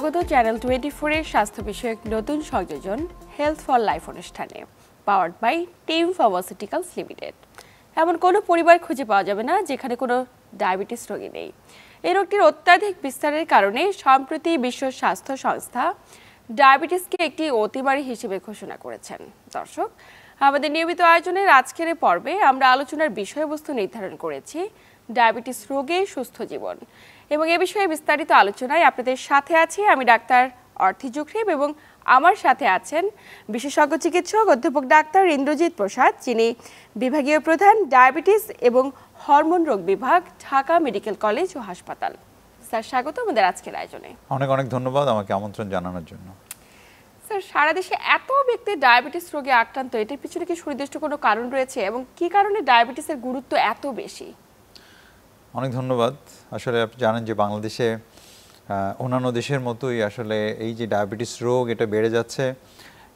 স্বাগত চ্যানেল 24 এর স্বাস্থ্য বিষয়ক নতুন সংযোজন হেলথ ফর লাইফ অনুষ্ঠানে powered by Team Pharmaceuticals Limited. এমন কোনো পরিবার খুঁজে পাওয়া যাবে না যেখানে কোনো ডায়াবেটিস রোগী নেই। এই রোগটির অত্যাধিক বিস্তারের কারণে সম্প্রতি বিশ্ব স্বাস্থ্য সংস্থা ডায়াবেটিসকে একটি অতিমারী হিসেবে ঘোষণা করেছেন। দর্শক, আমাদের নিয়মিত আয়োজনের আজকের পর্বে আমরা আলোচনার বিষয়বস্তু নির্ধারণ করেছি ডায়াবেটিস রোগে সুস্থ জীবন, এবং এ বিষয়ে বিস্তারিত আলোচনায় আপনাদের সাথে আছি আমি ডাক্তার অর্থি জুখরিব, এবং আমার সাথে আছেন বিশেষজ্ঞ চিকিৎসক অধ্যাপক ডাক্তার ইন্দ্রজিৎ প্রসাদ, যিনি বিভাগীয় প্রধান ডায়াবেটিস এবং হরমোন রোগ বিভাগ, ঢাকা মেডিকেল কলেজ ও হাসপাতাল। স্যার, স্বাগত আমাদের আজকের আয়োজনে। অনেক অনেক ধন্যবাদ আমাকে আমন্ত্রণ জানানোর জন্য। স্যার, সারা দেশে এত ব্যক্তি ডায়াবেটিস রোগে আক্রান্ত, এটার পিছনে কি সুনির্দিষ্ট কোনো কারণ রয়েছে এবং কি কারণে ডায়াবেটিসের গুরুত্ব এত বেশি? অনেক ধন্যবাদ। আসলে আপনি জানেন যে বাংলাদেশে অন্যান্য দেশের মতোই আসলে এই যে ডায়াবেটিস রোগ এটা বেড়ে যাচ্ছে,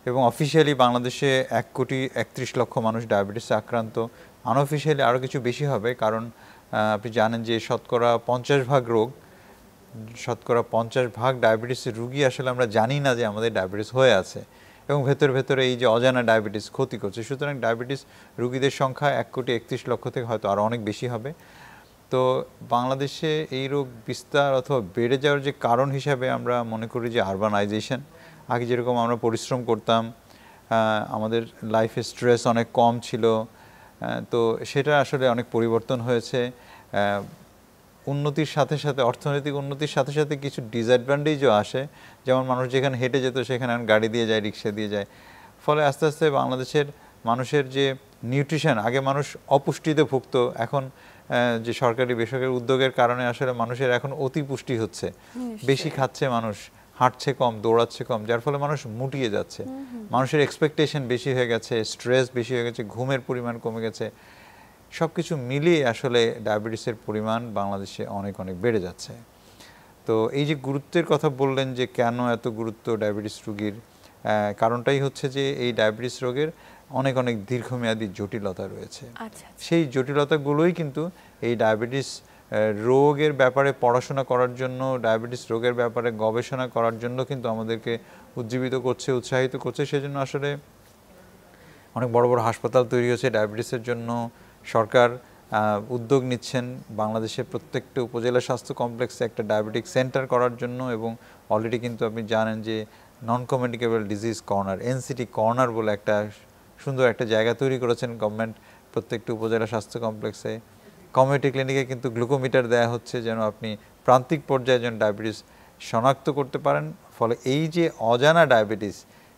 এবং অফিসিয়ালি বাংলাদেশে 1,31,00,000 মানুষ ডায়াবেটিসে আক্রান্ত। আনঅফিসিয়ালি আরও কিছু বেশি হবে, কারণ আপনি জানেন যে শতকরা 50% ডায়াবেটিসের রুগী আসলে আমরা জানি না যে আমাদের ডায়াবেটিস হয়ে আছে, এবং ভেতরে এই যে অজানা ডায়াবেটিস ক্ষতি করছে। সুতরাং ডায়াবেটিস রুগীদের সংখ্যা 1,31,00,000 থেকে হয়তো আরও অনেক বেশি হবে। তো বাংলাদেশে এই রোগ বিস্তার অথবা বেড়ে যাওয়ার যে কারণ হিসাবে আমরা মনে করি যে আরবানাইজেশন। আগে যেরকম আমরা পরিশ্রম করতাম, আমাদের লাইফে স্ট্রেস অনেক কম ছিল, তো সেটা আসলে অনেক পরিবর্তন হয়েছে। উন্নতির সাথে সাথে, অর্থনৈতিক উন্নতির সাথে সাথে কিছু ডিসঅ্যাডভান্টেজও আসে, যেমন মানুষ যেখানে হেঁটে যেত সেখানে গাড়ি দিয়ে যায়, রিক্সা দিয়ে যায়। ফলে আস্তে আস্তে বাংলাদেশের মানুষের যে নিউট্রিশন, আগে মানুষ অপুষ্টিতে ভুগত, এখন যে সরকারি বেসরকারি উদ্যোগের কারণে আসলে মানুষের এখন অতি পুষ্টি হচ্ছে, বেশি খাচ্ছে মানুষ, হাঁটছে কম, দৌড়াচ্ছে কম, যার ফলে মানুষ মুটিয়ে যাচ্ছে। মানুষের এক্সপেকটেশন বেশি হয়ে গেছে, স্ট্রেস বেশি হয়ে গেছে, ঘুমের পরিমাণ কমে গেছে। সব কিছু মিলিয়ে আসলে ডায়াবেটিসের পরিমাণ বাংলাদেশে অনেক বেড়ে যাচ্ছে। তো এই যে গুরুত্বের কথা বললেন যে কেন এত গুরুত্ব ডায়াবেটিস রোগীর, কারণটাই হচ্ছে যে এই ডায়াবেটিস রোগের অনেক দীর্ঘমেয়াদী জটিলতা রয়েছে। সেই জটিলতাগুলোই কিন্তু এই ডায়াবেটিস রোগের ব্যাপারে পড়াশোনা করার জন্য, ডায়াবেটিস রোগের ব্যাপারে গবেষণা করার জন্য কিন্তু আমাদেরকে উজ্জীবিত করছে, উৎসাহিত করছে। সেজন্য আসলে অনেক বড় বড় হাসপাতাল তৈরি হয়েছে ডায়াবেটিসের জন্য। সরকার উদ্যোগ নিচ্ছেন বাংলাদেশের প্রত্যেকটা উপজেলা স্বাস্থ্য কমপ্লেক্সে একটা ডায়াবেটিক সেন্টার করার জন্য, এবং অলরেডি কিন্তু আপনি জানেন যে non communicable disease corner, NCT corner বলে একটা সুন্দর একটা জায়গা তৈরি করেছেন গভর্নমেন্ট প্রত্যেকটা উপজেলা স্বাস্থ্য কমপ্লেক্সে। কমিউনিটি ক্লিনিকে কিন্তু গ্লুকোমিটার দেওয়া হচ্ছে যেন আপনি প্রান্তিক পর্যায়ে যেন ডায়াবেটিস শনাক্ত করতে পারেন। ফলে এই যে অজানা ডায়াবেটিস,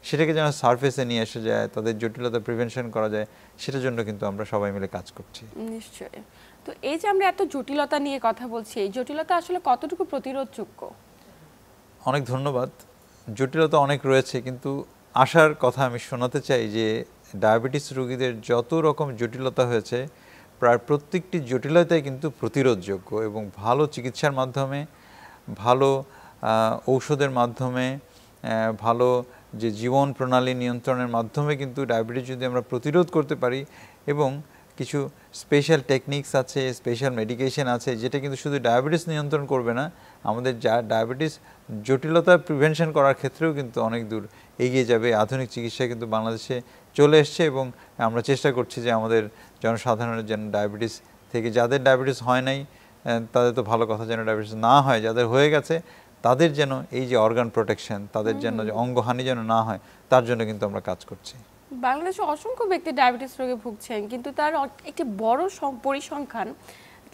সেটাকে যেন সারফেসে নিয়ে এসে যায়, তাদের জটিলতা প্রিভেনশন করা যায়, সেটার জন্য কিন্তু আমরা সবাই মিলে কাজ করছি। নিশ্চয়ই। তো এই যে আমরা এত জটিলতা নিয়ে কথা বলছি, এই জটিলতা আসলে কতটুকু প্রতিরোধযোগ্য? অনেক ধন্যবাদ। জটিলতা অনেক রয়েছে, কিন্তু আশার কথা আমি শোনাতে চাই যে ডায়াবেটিস রোগীদের যত রকম জটিলতা হয়েছে, প্রায় প্রত্যেকটি জটিলতাই কিন্তু প্রতিরোধযোগ্য, এবং ভালো চিকিৎসার মাধ্যমে, ভালো ঔষধের মাধ্যমে, ভালো যে জীবন প্রণালী নিয়ন্ত্রণের মাধ্যমে কিন্তু ডায়াবেটিস যদি আমরা প্রতিরোধ করতে পারি, এবং কিছু স্পেশাল টেকনিক্স আছে, স্পেশাল মেডিকেশন আছে, যেটা কিন্তু শুধু ডায়াবেটিস নিয়ন্ত্রণ করবে না, আমাদের ডায়াবেটিস জটিলতা প্রিভেনশন করার ক্ষেত্রেও কিন্তু অনেক দূর এগিয়ে যাবে। আধুনিক চিকিৎসা কিন্তু বাংলাদেশে চলে এসছে, এবং আমরা চেষ্টা করছি যে আমাদের জনসাধারণের যেন ডায়াবেটিস থেকে, যাদের ডায়াবেটিস হয় নাই তাদের তো ভালো কথা, যেন ডায়াবেটিস না হয়, যাদের হয়ে গেছে তাদের যেন এই যে অর্গান প্রোটেকশন, তাদের যেন অঙ্গহানি যেন না হয়, তার জন্য কিন্তু আমরা কাজ করছি। বাংলাদেশে অসংখ্য ব্যক্তি ডায়াবেটিস রোগে ভুগছেন, কিন্তু তার একটি বড় পরিসংখ্যান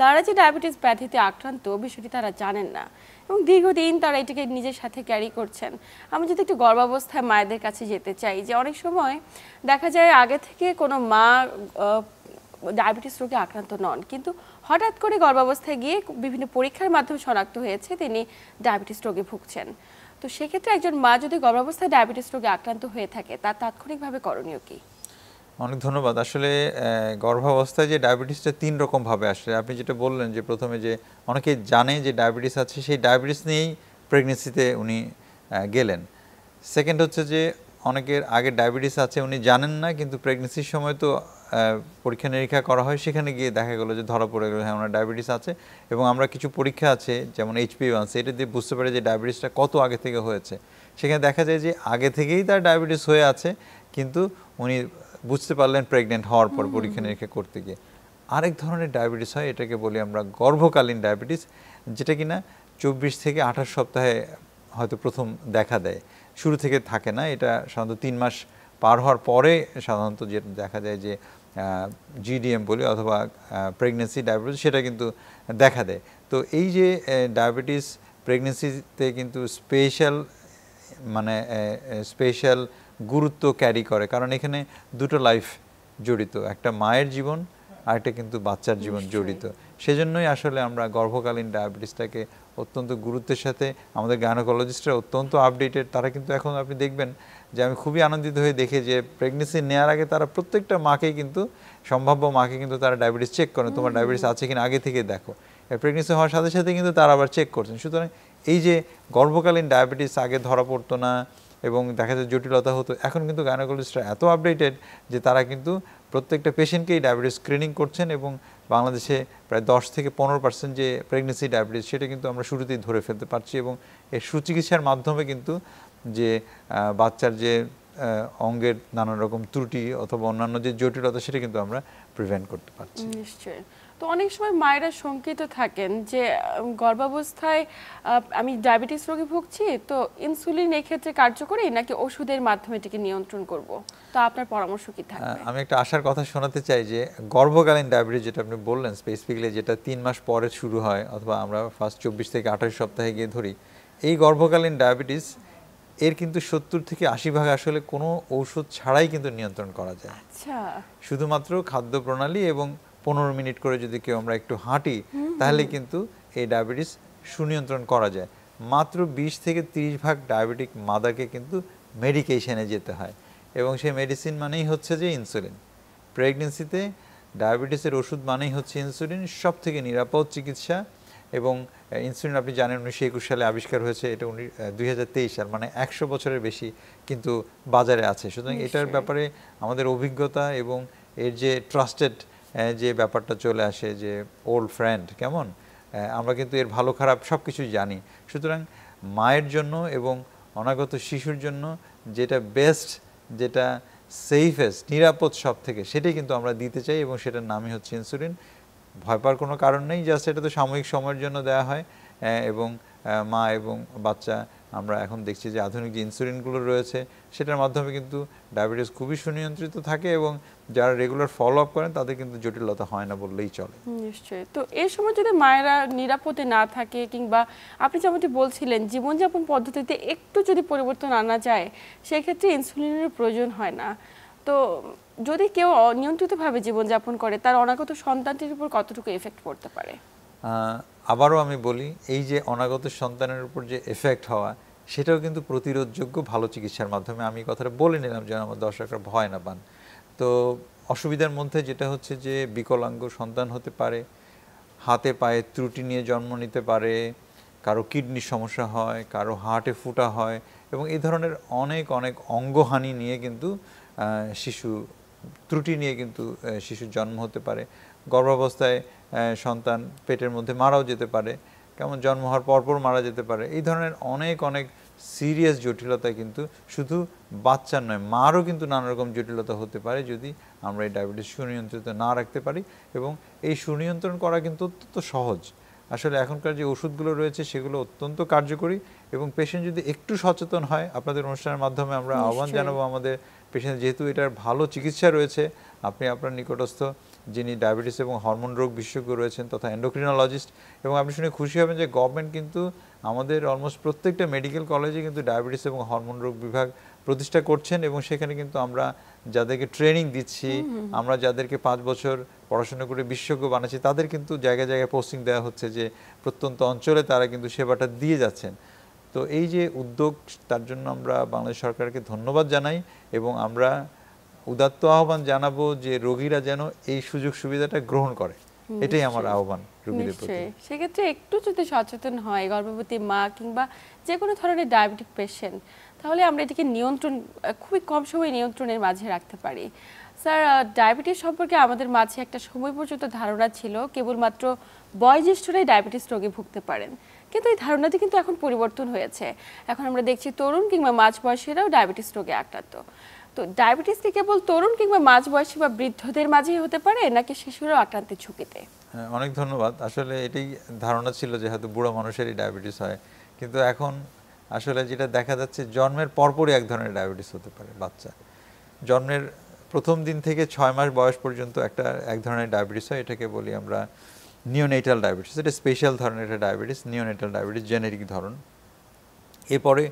তারা যে ডায়াবেটিস ব্যাধিতে আক্রান্ত বিষয়টি তারা জানেন না, এবং দীর্ঘদিন তারা এটাকে নিজের সাথে ক্যারি করছেন। আমি যদি একটু গর্ভাবস্থায় মায়েদের কাছে যেতে চাই, যে অনেক সময় দেখা যায় আগে থেকে কোনো মা ডায়াবেটিস রোগে আক্রান্ত নন, কিন্তু হঠাৎ করে গর্ভাবস্থায় গিয়ে বিভিন্ন পরীক্ষার মাধ্যমে শনাক্ত হয়েছে তিনি ডায়াবেটিস রোগে ভুগছেন। তো সেক্ষেত্রে একজন মা যদি গর্ভাবস্থায় ডায়াবেটিস রোগে আক্রান্ত হয়ে থাকে, তার তাৎক্ষণিকভাবে করণীয় কি? অনেক ধন্যবাদ। আসলে গর্ভাবস্থায় যে ডায়াবেটিসটা 3 রকমভাবে আসে। আপনি যেটা বললেন যে প্রথমে যে অনেকে জানে যে ডায়াবেটিস আছে, সেই ডায়াবেটিস নিয়েই প্রেগনেন্সিতে উনি গেলেন। সেকেন্ড হচ্ছে যে অনেকের আগে ডায়াবেটিস আছে উনি জানেন না, কিন্তু প্রেগনেন্সির সময় তো পরীক্ষা নিরীক্ষা করা হয়, সেখানে গিয়ে দেখা গেলো যে ধরা পড়ে গেলো হ্যাঁ ওনার ডায়াবেটিস আছে। এবং আমরা কিছু পরীক্ষা আছে যেমন HbA1c, এটা দিয়ে বুঝতে পারি যে ডায়াবেটিসটা কত আগে থেকে হয়েছে। সেখানে দেখা যায় যে আগে থেকেই তার ডায়াবেটিস হয়ে আছে, কিন্তু উনি বুঝতে পারলেন প্রেগনেন্ট হওয়ার পর পরীক্ষা নিরীক্ষা করতে গিয়ে। আরেক ধরনের ডায়াবেটিস হয়, এটাকে বলি আমরা গর্ভকালীন ডায়াবেটিস, যেটা কিনা 24 থেকে 28 সপ্তাহে হয়তো প্রথম দেখা দেয়, শুরু থেকে থাকে না। এটা সাধারণত 3 মাস পার হওয়ার পরে সাধারণত যেটা দেখা যায় যে GDM বলি অথবা প্রেগনেন্সি ডায়াবেটিস, সেটা কিন্তু দেখা দেয়। তো এই যে ডায়াবেটিস প্রেগনেন্সিতে কিন্তু স্পেশাল গুরুত্ব ক্যারি করে, কারণ এখানে দুটো লাইফ জড়িত, একটা মায়ের জীবন আর একটা কিন্তু বাচ্চার জীবন জড়িত। সেজন্যই আসলে আমরা গর্ভকালীন ডায়াবেটিসটাকে অত্যন্ত গুরুত্বের সাথে, আমাদের গাইনোকোলজিস্টরা অত্যন্ত আপডেটেড। তারা কিন্তু এখন আপনি দেখবেন যে আমি খুবই আনন্দিত হয়ে দেখি যে প্রেগনেন্সি নেওয়ার আগে তারা প্রত্যেকটা মাকে কিন্তু, সম্ভাব্য মাকে কিন্তু তারা ডায়াবেটিস চেক করেন, তোমার ডায়াবেটিস আছে কিনা আগে থেকে দেখো। প্রেগনেন্সি হওয়ার সাথে সাথে কিন্তু তারা আবার চেক করছেন। সুতরাং এই যে গর্ভকালীন ডায়াবেটিস আগে ধরা পড়তো না এবং দেখা যায় জটিলতা হতো, এখন কিন্তু গাইনোকোলজিস্টরা এত আপডেটেড যে তারা কিন্তু প্রত্যেকটা পেশেন্টকেই ডায়াবেটিস স্ক্রিনিং করছেন। এবং বাংলাদেশে প্রায় 10 থেকে 15% যে প্রেগনেন্সি ডায়াবেটিস, সেটা কিন্তু আমরা শুরুতেই ধরে ফেলতে পারছি। এবং এর সুচিকিৎসার মাধ্যমে কিন্তু যে বাচ্চার যে অঙ্গের নানান রকম ত্রুটি অথবা অন্যান্য যে জটিলতা, সেটা কিন্তু আমরা প্রিভেন্ট করতে পারছি। নিশ্চয়ই। তো অনেক সময় মায়েরা শঙ্কিত থাকেন যে গর্ভাবস্থায় আমি ডায়াবেটিস রোগে ভুগছি, তো ইনসুলিন এক্ষেত্রে কার্যকরী নাকি ওষুধের মাধ্যমে এটাকে নিয়ন্ত্রণ করব? তো আপনার পরামর্শ কি থাকবে? আমি একটা আশার কথা শোনাতে চাই যে গর্ভকালীন ডায়াবেটিস যেটা আপনি বললেন স্পেসিফিকলি, যেটা 3 মাস পরে শুরু হয় অথবা আমরা ফার্স্ট 24 থেকে 28 সপ্তাহে গিয়ে ধরি, এই গর্ভকালীন ডায়াবেটিস এর কিন্তু 70 থেকে 80% আসলে কোনো ঔষধ ছাড়াই কিন্তু নিয়ন্ত্রণ করা যায়। আচ্ছা, শুধুমাত্র খাদ্য প্রণালী এবং 15 মিনিট করে যদি কেউ আমরা একটু হাঁটি, তাহলে কিন্তু এই ডায়াবেটিস সুনিয়ন্ত্রণ করা যায়। মাত্র 20 থেকে 30% ডায়াবেটিক মাদারকে কিন্তু মেডিকেশনে যেতে হয়, এবং সেই মেডিসিন মানেই হচ্ছে যে ইনসুলিন। প্রেগনেন্সিতে ডায়াবেটিসের ওষুধ মানেই হচ্ছে ইনসুলিন, সব থেকে নিরাপদ চিকিৎসা। এবং ইনসুলিন আপনি জানেন 1921 সালে আবিষ্কার হয়েছে, এটা 2023 সাল, মানে 100 বছরের বেশি কিন্তু বাজারে আছে। সুতরাং এটার ব্যাপারে আমাদের অভিজ্ঞতা এবং এর যে ট্রাস্টেড যে ব্যাপারটা চলে আসে, যে ওল্ড ফ্রেন্ড কেমন, আমরা কিন্তু এর ভালো খারাপ সব কিছুই জানি। সুতরাং মায়ের জন্য এবং অনাগত শিশুর জন্য যেটা বেস্ট, যেটা সেফেস্ট, নিরাপদ সব থেকে, সেটাই কিন্তু আমরা দিতে চাই, এবং সেটার নামই হচ্ছে ইনসুলিন। ভয় পাওয়ার কোনো কারণ নেই, জাস্ট এটা তো সাময়িক সময়ের জন্য দেওয়া হয়। এবং মা এবং বাচ্চা, আমরা এখন দেখছি যে আধুনিক যে ইনসুলিনগুলো রয়েছে, সেটার মাধ্যমে কিন্তু ডায়াবেটিস খুবই সুনিয়ন্ত্রিত থাকে, এবং যারা রেগুলার ফলো আপ করেন তাদের কিন্তু জটিলতা হয় না বললেই চলে। নিশ্চয়ই। তো এই সময় যদি মায়েরা নিরাপদে না থাকে, কিংবা আপনি যেমনটি বলছিলেন জীবনযাপন পদ্ধতিতে একটু যদি পরিবর্তন আনা যায়, সেক্ষেত্রে ইনসুলিনের প্রয়োজন হয় না। তো যদি কেউ অনিয়ন্ত্রিতভাবে জীবনযাপন করে, তার অনাগত সন্তানটির উপর কতটুকু এফেক্ট পড়তে পারে? আবারও আমি বলি, এই যে অনাগত সন্তানের উপর যে এফেক্ট হওয়া, সেটাও কিন্তু প্রতিরোধযোগ্য ভালো চিকিৎসার মাধ্যমে। আমি কথাটা বলে নিলাম যেন আমার দর্শকরা ভয় না পান। তো অসুবিধার মধ্যে যেটা হচ্ছে যে বিকলাঙ্গ সন্তান হতে পারে, হাতে পায়ে ত্রুটি নিয়ে জন্ম নিতে পারে, কারো কিডনির সমস্যা হয়, কারো হার্টে ফুটা হয়, এবং এই ধরনের অনেক অনেক অঙ্গহানি নিয়ে কিন্তু শিশু, ত্রুটি নিয়ে কিন্তু শিশুর জন্ম হতে পারে। গর্ভাবস্থায় সন্তান পেটের মধ্যে মারাও যেতে পারে, কেমন জন্ম হওয়ার পরপর মারা যেতে পারে। এই ধরনের অনেক অনেক সিরিয়াস জটিলতা কিন্তু শুধু বাচ্চার নয়, মারও কিন্তু নানা রকম জটিলতা হতে পারে যদি আমরা এই ডায়াবেটিস সুনিয়ন্ত্রিত না রাখতে পারি। এবং এই সুনিয়ন্ত্রণ করা কিন্তু অত্যন্ত সহজ। আসলে এখনকার যে ওষুধগুলো রয়েছে সেগুলো অত্যন্ত কার্যকরী, এবং পেশেন্ট যদি একটু সচেতন হয়, আপনাদের অনুষ্ঠানের মাধ্যমে আমরা আহ্বান জানাবো আমাদের পেশেন্ট, যেহেতু এটার ভালো চিকিৎসা রয়েছে, আপনি আপনার নিকটস্থ যিনি ডায়াবেটিস এবং হরমোন রোগ বিশেষজ্ঞ রয়েছেন তথা এন্ডোক্রিনোলজিস্ট, এবং আপনি শুনে খুশি হবেন যে গভর্নমেন্ট কিন্তু আমাদের অলমোস্ট প্রত্যেকটা মেডিকেল কলেজে কিন্তু ডায়াবেটিস এবং হরমোন রোগ বিভাগ প্রতিষ্ঠা করছেন, এবং সেখানে কিন্তু আমরা যাদেরকে ট্রেনিং দিচ্ছি, আমরা যাদেরকে 5 বছর পড়াশোনা করে বিশেষজ্ঞ বানাচ্ছি, তাদের কিন্তু জায়গায় জায়গায় পোস্টিং দেওয়া হচ্ছে, যে প্রত্যন্ত অঞ্চলে তারা কিন্তু সেবাটা দিয়ে যাচ্ছেন। তো এই যে উদ্যোগ, তার জন্য আমরা বাংলাদেশ সরকারকে ধন্যবাদ জানাই, এবং আমরা উদাত্ত আহ্বান জানাবো যে রোগীরা যেন এই সুযোগ সুবিধাটা গ্রহণ করে। এটাই আমার আহ্বান রোগীদের প্রতি। সেক্ষেত্রে একটু যদি সচেতন হয় গর্ভবতী মা কিংবা যে কোনো ধরনের ডায়াবেটিক পেশেন্ট, তাহলে আমরা এটিকে খুবই কম সময়ে নিয়ন্ত্রণের মাঝে রাখতে পারি। স্যার, ডায়াবেটিস সম্পর্কে আমাদের মাঝে একটা সময় পর্যন্ত ধারণা ছিল কেবলমাত্র বয়োজ্যেষ্ঠরাই ডায়াবেটিস রোগে ভুগতে পারেন, কিন্তু এই ধারণাটি কিন্তু এখন পরিবর্তন হয়েছে। এখন আমরা দেখছি তরুণ কিংবা মাঝবয়সীরাও ডায়াবেটিস রোগে আক্রান্ত। তো ডায়াবেটিস কি কেবল তরুণ কিংবা মাঝবয়সী বা বৃদ্ধদের মাঝেই হতে পারে, নাকি শিশুরাও আক্রান্তের ঝুঁকিতে? অনেক ধন্যবাদ। আসলে এটাই ধারণা ছিল যে হয়তো বুড়ো মানুষেরই ডায়াবেটিস হয়, কিন্তু এখন আসলে যেটা দেখা যাচ্ছে জন্মের পরপরই এক ধরনের ডায়াবেটিস হতে পারে। বাচ্চা জন্মের প্রথম দিন থেকে 6 মাস বয়স পর্যন্ত এক ধরনের ডায়াবেটিস হয়, এটাকে বলি আমরা নিওনেটাল ডায়াবেটিস। এটা স্পেশাল ধরনের একটা ডায়াবেটিস, নিওনেটাল ডায়াবেটিস, জেনেরিক ধরন। এরপরে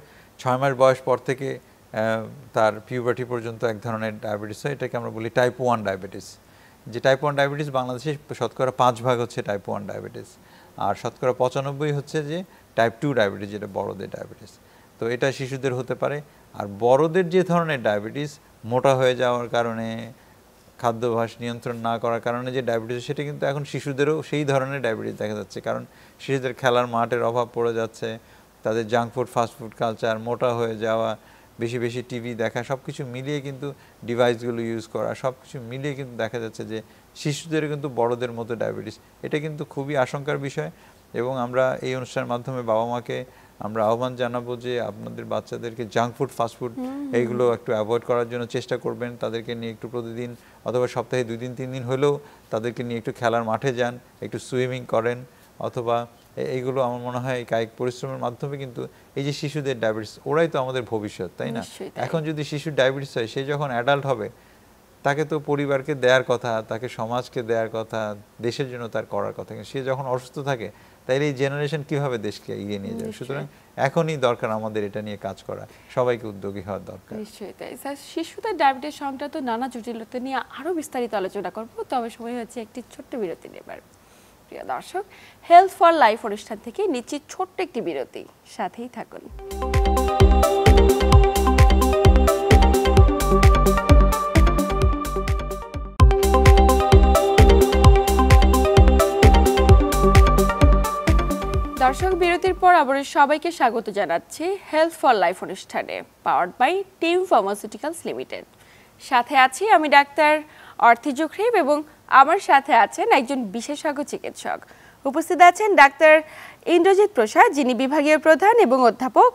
6 মাস বয়স পর থেকে তার পিউবার্টি পর্যন্ত এক ধরনের ডায়াবেটিস হয়, এটাকে আমরা বলি টাইপ 1 ডায়াবেটিস। যে টাইপ 1 ডায়াবেটিস বাংলাদেশে শতকরা 5 ভাগ হচ্ছে টাইপ 1 ডায়াবেটিস, আর শতকরা 95 হচ্ছে যে টাইপ 2 ডায়াবেটিস, যেটা বড়দের ডায়াবেটিস। তো এটা শিশুদের হতে পারে। আর বড়দের যে ধরনের ডায়াবেটিস, মোটা হয়ে যাওয়ার কারণে, খাদ্যাভ্যাস নিয়ন্ত্রণ না করার কারণে যে ডায়াবেটিস, সেটা কিন্তু এখন শিশুদেরও সেই ধরনের ডায়াবেটিস দেখা যাচ্ছে। কারণ শিশুদের খেলার মাঠের অভাব পড়ে যাচ্ছে, তাদের জাঙ্ক ফুড, ফাস্টফুড কালচার, মোটা হয়ে যাওয়া, বেশি বেশি টিভি দেখা, সব কিছু মিলিয়ে কিন্তু ডিভাইসগুলো ইউজ করা, সব কিছু মিলিয়ে কিন্তু দেখা যাচ্ছে যে শিশুদেরও কিন্তু বড়দের মতো ডায়াবেটিস। এটা কিন্তু খুবই আশঙ্কার বিষয়। এবং আমরা এই অনুষ্ঠানের মাধ্যমে বাবা মাকে আমরা আহ্বান জানাবো যে আপনাদের বাচ্চাদেরকে জাঙ্ক ফুড, ফাস্টফুড এইগুলো একটু অ্যাভয়েড করার জন্য চেষ্টা করবেন। তাদেরকে নিয়ে একটু প্রতিদিন অথবা সপ্তাহে 2 দিন 3 দিন হলেও তাদেরকে নিয়ে একটু খেলার মাঠে যান, একটু সুইমিং করেন, অথবা এইগুলো আমার মনে হয় কায়িক পরিশ্রমের মাধ্যমে কিন্তু এই যে শিশুদের ডায়াবেটিস, ওরাই তো আমাদের ভবিষ্যৎ, তাই না? এখন যদি শিশুর ডায়াবেটিস হয়, সে যখন অ্যাডাল্ট হবে, তাকে তো পরিবারকে দেওয়ার কথা, তাকে সমাজকে দেওয়ার কথা, দেশের জন্য তার করার কথা। সে যখন অসুস্থ থাকে, তাইলে এই জেনারেশন কিভাবে দেশকে এগিয়ে নিয়ে যাবে? সুতরাং এখনই দরকার আমাদের এটা নিয়ে কাজ করা, সবাইকে উদ্যোগী হওয়ার দরকার। নিশ্চয়ই তাই। স্যার, শিশুদের ডায়াবেটিস সংক্রান্ত নানা জটিলতা নিয়ে আরো বিস্তারিত আলোচনা করব, তবে সময় হচ্ছে একটি ছোট্ট বিরতি নেবার। প্রিয় দর্শক, হেলথ ফর লাইফ অনুষ্ঠান থেকে নিচ্ছি ছোট্ট একটি বিরতি, সাথেই থাকুন। দর্শক, বিরতির পর আবার সবাইকে স্বাগত জানাচ্ছি হেলথ ফর লাইফ অনুষ্ঠানে, powered by Team Pharmaceuticals Limited. সাথে আছি আমি ডাক্তার অর্থি জুখরিব, এবং আমার সাথে আছেন একজন বিশেষজ্ঞ চিকিৎসক। উপস্থিত আছেন ডাক্তার ইন্দ্রজিৎ প্রসাদ, যিনি বিভাগীয় প্রধান এবং অধ্যাপক,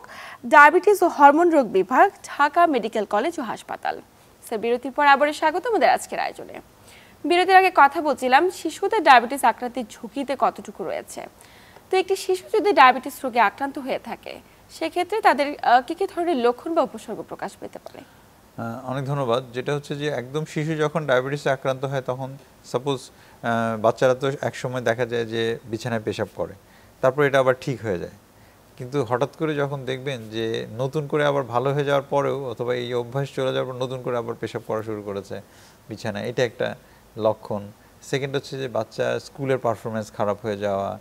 ডায়াবেটিস ও হরমোন রোগ বিভাগ, ঢাকা মেডিকেল কলেজ ও হাসপাতাল। স্যার, বিরতির পর আবার স্বাগত আমাদের আজকের আয়োজনে। বিরতির আগে কথা বলছিলাম শিশুদের ডায়াবেটিস আক্রান্তের ঝুঁকিতে কতটুকু রয়েছে। তো একটি শিশু যদি ডায়াবেটিস রোগে আক্রান্ত হয়ে থাকে, সেক্ষেত্রে তাদের কি কি ধরনের লক্ষণ বা উপসর্গ প্রকাশ পেতে পারে? অনেক ধন্যবাদ। যেটা হচ্ছে যে একদম শিশু যখন ডায়াবেটিসে আক্রান্ত হয়, তখন সাপোজ বাচ্চারা তো একসময় দেখা যায় যে বিছানায় পেশাব করে, তারপর এটা আবার ঠিক হয়ে যায়। কিন্তু হঠাৎ করে যখন দেখবেন যে নতুন করে আবার ভালো হয়ে যাওয়ার পরেও, অথবা এই অভ্যাস চলে যাওয়ার পর নতুন করে আবার পেশাব করা শুরু করেছে বিছানায়, এটা একটা লক্ষণ। সেকেন্ড হচ্ছে যে বাচ্চা স্কুলের পারফরমেন্স খারাপ হয়ে যাওয়া।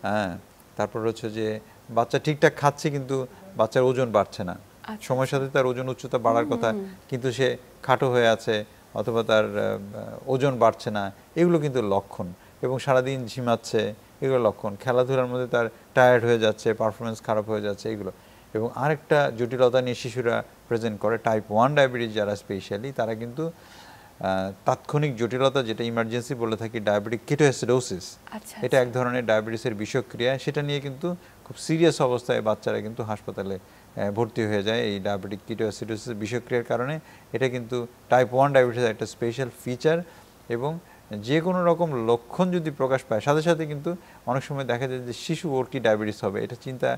হ্যাঁ, তারপর হচ্ছে যে বাচ্চা ঠিকঠাক খাচ্ছে কিন্তু বাচ্চার ওজন বাড়ছে না, সময়ের সাথে তার ওজন উচ্চতা বাড়ার কথা, কিন্তু সে খাটো হয়ে আছে, অথবা তার ওজন বাড়ছে না, এগুলো কিন্তু লক্ষণ। এবং সারাদিন ঝিমাচ্ছে, এগুলো লক্ষণ। খেলাধুলার মধ্যে তার টায়ার্ড হয়ে যাচ্ছে, পারফরমেন্স খারাপ হয়ে যাচ্ছে, এগুলো। এবং আরেকটা জটিলতা নিয়ে শিশুরা প্রেজেন্ট করে, টাইপ 1 ডায়াবেটিস যারা স্পেশালি, তারা কিন্তু তাৎক্ষণিক জটিলতা, যেটা ইমার্জেন্সি বলে থাকি, ডায়াবেটিক কিটোঅ্যাসিডোসিস, এটা এক ধরনের ডায়াবেটিসের বিষক্রিয়া। সেটা নিয়ে কিন্তু খুব সিরিয়াস অবস্থায় বাচ্চারা কিন্তু হাসপাতালে ভর্তি হয়ে যায় এই ডায়াবেটিক কিটোঅ্যাসিডোসিস বিষক্রিয়ার কারণে। এটা কিন্তু টাইপ 1 ডায়াবেটিসের একটা স্পেশাল ফিচার। এবং যে কোনো রকম লক্ষণ যদি প্রকাশ পায়, সাথে সাথে কিন্তু অনেক সময় দেখা যায় যে শিশু ওর কি ডায়াবেটিস হবে, এটা চিন্তা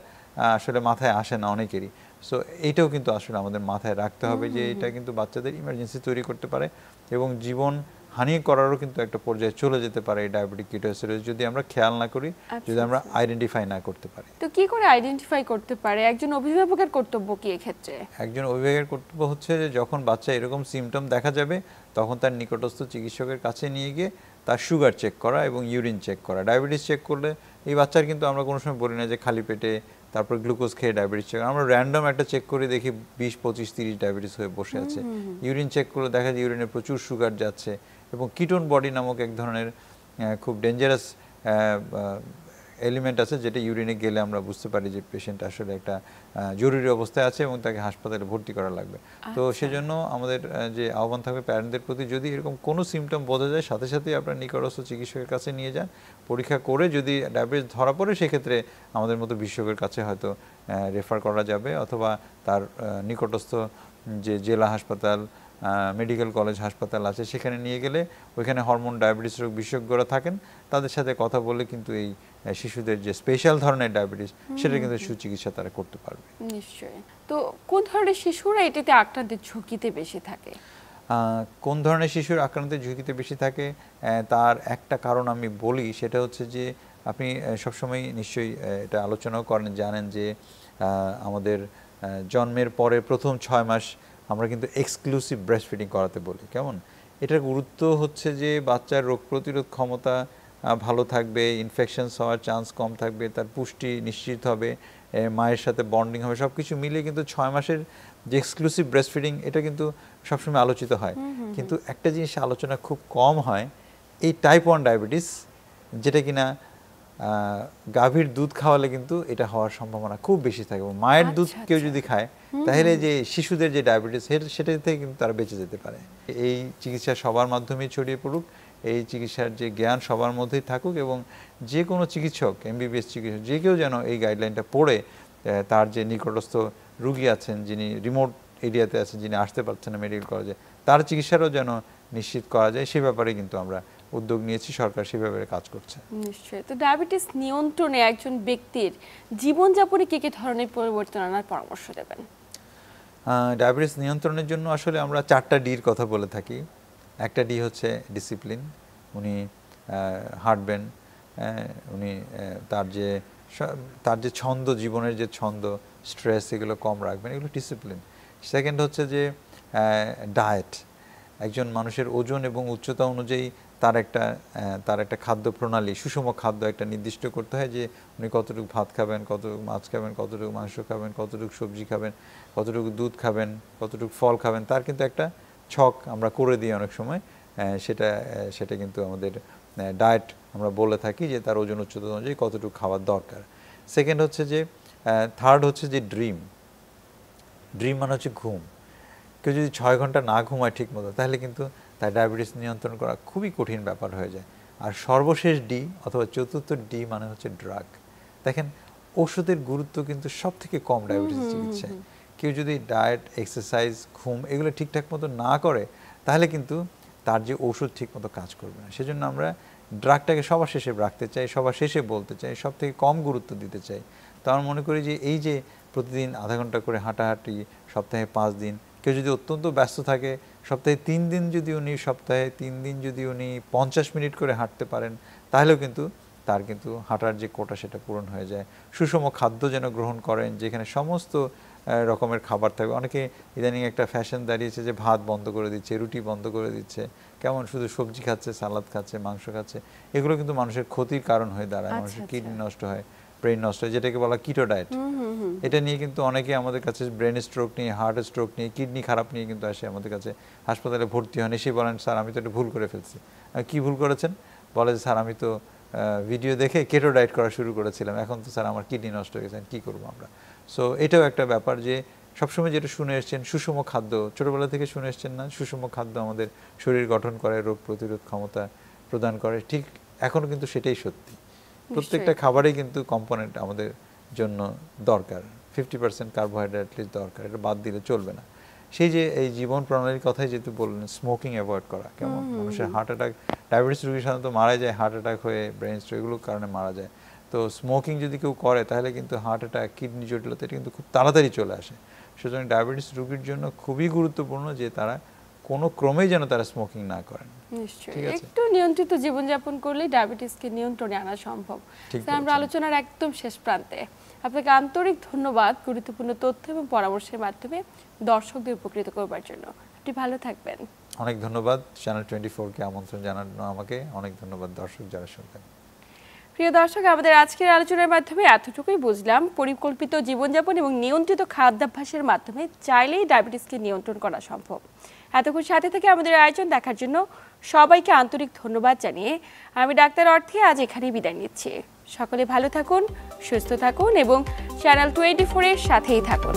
আসলে মাথায় আসে না অনেকেরই। সো এইটাও কিন্তু আসলে আমাদের মাথায় রাখতে হবে যে এটা কিন্তু বাচ্চাদের ইমার্জেন্সি তৈরি করতে পারে, এবং জীবন হানি করারও কিন্তু একটা পর্যায়ে চলে যেতে পারে এই ডায়াবেটিক কিটোঅ্যাসিডোসিস, যদি আমরা খেয়াল না করি, যদি আমরা আইডেন্টিফাই না করতে পারি। তো কি করে আইডেন্টিফাই করতে পারে? একজন অভিভাবকের কর্তব্য কি এক্ষেত্রে? একজন অভিভাবকের কর্তব্য হচ্ছে যে যখন বাচ্চা এরকম সিমটম দেখা যাবে, তখন তার নিকটস্থ চিকিৎসকের কাছে নিয়ে গিয়ে তার সুগার চেক করা এবং ইউরিন চেক করা। ডায়াবেটিস চেক করলে এই বাচ্চার কিন্তু আমরা কোনো সময় বলি না যে খালি পেটে তারপর গ্লুকোজ খেয়ে ডায়াবেটিস চেক, আমরা র্যান্ডম একটা চেক করে দেখি 20, 25, 30 ডায়াবেটিস হয়ে বসে আছে। ইউরিন চেক করলে দেখা যায় ইউরিনে প্রচুর সুগার যাচ্ছে। এবং কিটোন বডি নামক এক ধরনের খুব ডেঞ্জারাস এলিমেন্ট আছে যেটা ইউরিনে গেলে আমরা বুঝতে পারি যে পেশেন্ট আসলে একটা জরুরি অবস্থায় আছে এবং তাকে হাসপাতালে ভর্তি করা লাগবে। তো সেজন্য আমাদের যে আহ্বান থাকবে প্যারেন্টদের প্রতি, যদি এরকম কোনো সিমটম বোঝা যায় সাথে সাথেই আপনার নিকটস্থ চিকিৎসকের কাছে নিয়ে যান, পরীক্ষা করে যদি ডায়াবেটিস ধরা পড়ে সেক্ষেত্রে আমাদের মতো বিশেষজ্ঞের কাছে হয়তো রেফার করা যাবে, অথবা তার নিকটস্থ যে জেলা হাসপাতাল, মেডিকেল কলেজ হাসপাতাল আছে সেখানে নিয়ে গেলে ওইখানে হরমোন ডায়াবেটিস রোগ বিশেষজ্ঞরা থাকেন, তাদের সাথে কথা বললে কিন্তু এই শিশুদের যে স্পেশাল ধরনের ডায়াবেটিস সেটা কিন্তু সুচিকিৎসা তারা করতে পারবে। নিশ্চয়ই। তো কোন ধরনের শিশুরা এটাতে আক্রান্তের ঝুঁকিতে বেশি থাকে? কোন ধরনের শিশুর আক্রান্তের ঝুঁকিতে বেশি থাকে তার একটা কারণ আমি বলি, সেটা হচ্ছে যে আপনি সবসময় নিশ্চয়ই এটা আলোচনাও করেন, জানেন যে আমাদের জন্মের পরে প্রথম 6 মাস আমরা কিন্তু এক্সক্লুসিভ ব্রেস্ট ফিডিং করাতে বলি। কেমন? এটার গুরুত্ব হচ্ছে যে বাচ্চার রোগ প্রতিরোধ ক্ষমতা ভালো থাকবে, ইনফেকশনস হওয়ার চান্স কম থাকবে, তার পুষ্টি নিশ্চিত হবে, মায়ের সাথে বন্ডিং হবে, সব কিছু মিলিয়ে কিন্তু 6 মাসের যে এক্সক্লুসিভ ব্রেস্ট ফিডিং এটা কিন্তু সবসময় আলোচিত হয়। কিন্তু একটা জিনিস আলোচনা খুব কম হয়, এই টাইপ 1 ডায়াবেটিস, যেটা কিনা গাভীর দুধ খাওয়ালে কিন্তু এটা হওয়ার সম্ভাবনা খুব বেশি থাকে। মায়ের দুধ কেউ যদি খায় তাহলে যে শিশুদের যে ডায়াবেটিস সেটা থেকে কিন্তু তারা বেঁচে যেতে পারে। এই চিকিৎসা সবার মাধ্যমেই ছড়িয়ে পড়ুক, এই চিকিৎসার যে জ্ঞান সবার মধ্যেই থাকুক, এবং যে কোনো চিকিৎসক, এমবিবিএস চিকিৎসক যে কেউ যেন এই গাইডলাইনটা পড়ে তার যে নিকটস্থ রুগী আছেন, যিনি রিমোট এরিয়াতে আছেন, যিনি আসতে পারছেন না মেডিকেল কলেজে, তার চিকিৎসারও যেন নিশ্চিত করা যায়, সে ব্যাপারে কিন্তু আমরা উদ্যোগ নিয়েছি, সরকার সে ব্যাপারে কাজ করছে। নিশ্চয়ই। তো ডায়াবেটিস নিয়ন্ত্রণে একজন ব্যক্তির জীবনযাপনে কি কি ধরনের পরিবর্তন আনার পরামর্শ দেবেন? ডায়াবেটিস নিয়ন্ত্রণের জন্য আসলে আমরা 4টা ডির কথা বলে থাকি। একটা ডি হচ্ছে ডিসিপ্লিন, উনি হাঁটবেন, উনি তার যে ছন্দ, জীবনের যে ছন্দ, স্ট্রেস, এগুলো কম রাখবেন, এগুলো ডিসিপ্লিন। সেকেন্ড হচ্ছে যে ডায়েট, একজন মানুষের ওজন এবং উচ্চতা অনুযায়ী তার একটা খাদ্য প্রণালী, সুষম খাদ্য একটা নির্দিষ্ট করতে হয়, যে উনি কতটুকু ভাত খাবেন, কতটুকু মাছ খাবেন, কতটুকু মাংস খাবেন, কতটুকু সবজি খাবেন, কতটুকু দুধ খাবেন, কতটুকু ফল খাবেন, তার কিন্তু একটা ছক আমরা করে দিই অনেক সময়। সেটা কিন্তু আমাদের ডায়েট আমরা বলে থাকি, যে তার ওজন উচ্চতা অনুযায়ী কতটুকু খাওয়ার দরকার। সেকেন্ড হচ্ছে যে থার্ড হচ্ছে যে ড্রিম মানে হচ্ছে ঘুম। কেউ যদি 6 ঘন্টা না ঘুমায় ঠিক মতো, তাহলে কিন্তু তার ডায়াবেটিস নিয়ন্ত্রণ করা খুবই কঠিন ব্যাপার হয়ে যায়। আর সর্বশেষ ডি অথবা চতুর্থ ডি মানে হচ্ছে ড্রাগ। দেখেন, ওষুধের গুরুত্ব কিন্তু সব থেকে কম ডায়াবেটিস চিকিৎসায়। কেউ যদি ডায়েট, এক্সারসাইজ, ঘুম এগুলো ঠিকঠাক মতো না করে, তাহলে কিন্তু তার যে ওষুধ ঠিক মতো কাজ করবে না। সেজন্য আমরা ড্রাগটাকে সবার শেষে রাখতে চাই, সবার শেষে বলতে চাই, সব থেকে কম গুরুত্ব দিতে চাই। তো আমরা মনে করি যে এই যে প্রতিদিন আধা ঘন্টা করে হাঁটাহাঁটি, সপ্তাহে 5 দিন, কেউ যদি অত্যন্ত ব্যস্ত থাকে, সপ্তাহে 3 দিন যদি উনি 50 মিনিট করে হাঁটতে পারেন, তাহলেও কিন্তু তার কিন্তু হাঁটার যে কোটা সেটা পূরণ হয়ে যায়। সুষম খাদ্য যেন গ্রহণ করেন, যেখানে সমস্ত রকমের খাবার থাকবে। অনেকে ইদানিং একটা ফ্যাশন দাঁড়িয়েছে যে ভাত বন্ধ করে দিচ্ছে, রুটি বন্ধ করে দিচ্ছে, কেমন শুধু সবজি খাচ্ছে, সালাদ খাচ্ছে, মাংস খাচ্ছে। এগুলো কিন্তু মানুষের ক্ষতির কারণ হয়ে দাঁড়ায়, মানুষের কিডনি নষ্ট হয়, ব্রেন নষ্ট হয়, যেটাকে বলা কিটো ডায়েট। এটা নিয়ে কিন্তু অনেকে আমাদের কাছে ব্রেন স্ট্রোক নিয়ে, হার্ট স্ট্রোক নিয়ে, কিডনি খারাপ নিয়ে কিন্তু আসে আমাদের কাছে, হাসপাতালে ভর্তি হন, এসে বলেন স্যার আমি তো এটা ভুল করে ফেলছি। কি ভুল করেছেন? বলে যে স্যার আমি তো ভিডিও দেখে কেটো ডায়েট করা শুরু করেছিলাম, এখন তো স্যার আমার কিডনি নষ্ট হয়ে গেছে, কী করবো আমরা? সো এটাও একটা ব্যাপার, যে সবসময় যেটা শুনে এসছেন সুষম খাদ্য, ছোটোবেলা থেকে শুনে এসছেন না, সুষম খাদ্য আমাদের শরীর গঠন করে, রোগ প্রতিরোধ ক্ষমতা প্রদান করে, ঠিক এখনও কিন্তু সেটাই সত্যি। প্রত্যেকটা খাবারেই কিন্তু কম্পোনেন্ট আমাদের জন্য দরকার, 50% কার্বোহাইড্রেট দরকার, এটা বাদ দিলে চলবে না। সেই যে এই জীবন প্রণালীর কথাই যেহেতু বললেন, স্মোকিং অ্যাভয়েড করা, কেমন মানুষের হার্ট অ্যাটাক, ডায়াবেটিস রোগী সাধারণত মারা যায় হার্ট অ্যাটাক হয়ে, ব্রেন স্ট্রোক এগুলোর কারণে মারা যায়। তো স্মোকিং যদি কেউ করে, তাহলে কিন্তু হার্ট অ্যাটাক, কিডনি জটিলতা এটা কিন্তু খুব তাড়াতাড়ি চলে আসে। সুতরাং ডায়াবেটিস রোগীর জন্য খুবই গুরুত্বপূর্ণ যে তারা কোনো ক্রমেই যেন তারা স্মোকিং না করেন। নিশ্চয়ই একটু নিয়ন্ত্রিত জীবনযাপন করলে ডায়াবেটিসকে নিয়ন্ত্রণে আনা সম্ভব। আমরা আলোচনার একদম শেষ প্রান্তে, আপনাকে আন্তরিক ধন্যবাদ গুরুত্বপূর্ণ তথ্য এবং পরামর্শের মাধ্যমে দর্শকদের উপকৃত করবার জন্য। আপনি ভালো থাকবেন। অনেক ধন্যবাদ চ্যানেল 24-কে আমন্ত্রণ জানানো আমাকে, অনেক ধন্যবাদ দর্শক যারা শুনলেন। প্রিয় দর্শক, আমাদের আজকের আলোচনার মাধ্যমে এতটুকুই বুঝলাম, পরিকল্পিত জীবনযাপন এবং নিয়ন্ত্রিত খাদ্যাভ্যাসের মাধ্যমে চাইলেই ডায়াবেটিসকে নিয়ন্ত্রণ করা সম্ভব। এতক্ষণ সাথে থেকে আমাদের আয়োজন দেখার জন্য সবাইকে আন্তরিক ধন্যবাদ জানিয়ে আমি ডাক্তার অর্থে আজ এখানেই বিদায় নিচ্ছি। সকলে ভালো থাকুন, সুস্থ থাকুন এবং চ্যানেল 24 এর সাথেই থাকুন।